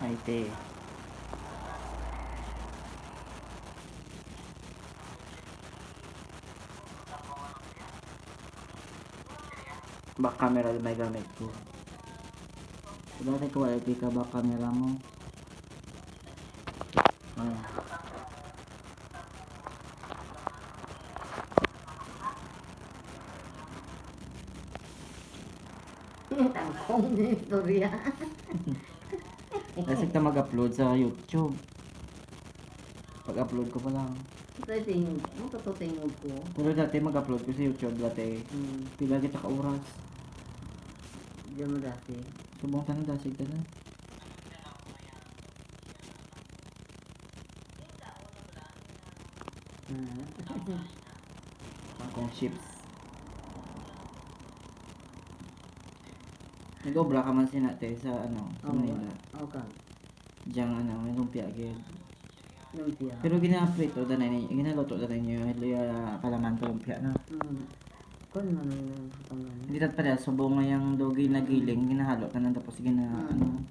Ay, te. Back camera may gamit ko. Dati ko quality ka back camera mo. Ah. Tangkong na istorya. Kasi ka mag-upload sa YouTube. Pag-upload ko pa lang. Ito tingin ko. Ano ito tingin ko? Pero dati mag-upload ko sa YouTube dati. Pila kita ka oras. Diyan mo dati. Subong ka na dasig ka na. Akong chips. Nag-obra ka man sinate sa ano, sa Manila. Okay. Diyang ano, may lumpia agad. Lumpia. Pero gina-prito da na ninyo, ginaluto da ninyo, palaman to lumpia na. Kung ano yung pangano. Hindi tat pala, subong nga yung dogi na giling, ginahalo ka na tapos ano.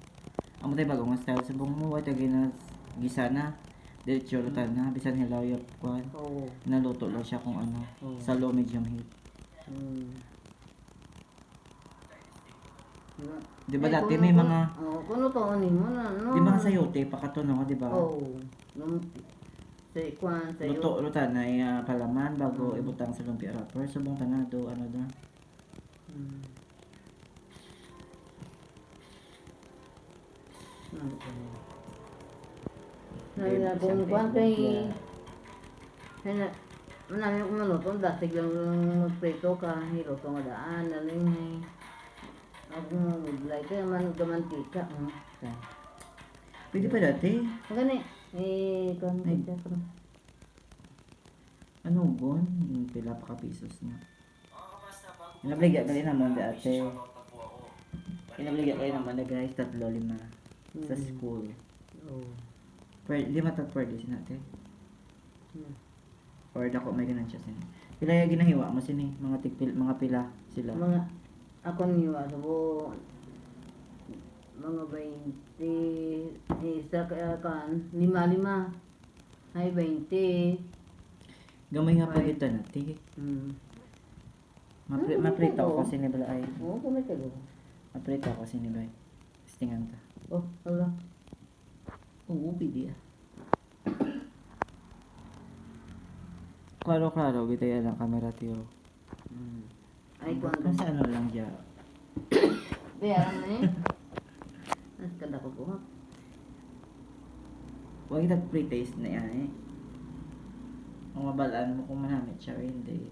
Amo tayo bagong style, subong mo, ito gisa na. Diretso lutan na, bisan hilaw yung kwan. Oo. Naluto lang siya kung ano, sa low medium heat. Di ba dati may mga... Oo, kuno to ani mo na, no? Di ba nga sayote, pakatuno, di ba? Oo. Sa ikwan, sa Lutan na palaman bago ibutang sa lumpia wrapper. Subong ka na, do ano da. Kung kwan kay... Manami ko maluto, dasig lang magprito ka, hiluto nga daan, naling ako maglay ka, mantika. Pwede pa dati. Gani, kwan ka ko. Ano gon? Yung pila pa ka pesos na. Inabligya ka rin naman dati. Inabligya ka rin naman na guys, 3-5 sa school. Oo. Lima tat per day sinate. Or dako may ganan siya sin. Pila yung ginahiwa mo sini, mga pila sila. Mga, ako niwa, sabo, mga 20, isa kan, 5, ay 20. Gamay nga pagitan nati. Maprito ako sini bala ay. Oo, kumay ka doon. Maprito ako sini bay. Stingan ta. Oh, ala. Oo, pidi ah. Klaro, kita yan ang camera tiyo. Ay, kwan. Kasi ano lang dya. Bayaran na eh. Mas kada ko po. Huwag kita pre-taste na yan eh. Kung mabalaan mo kung manamit siya o hindi.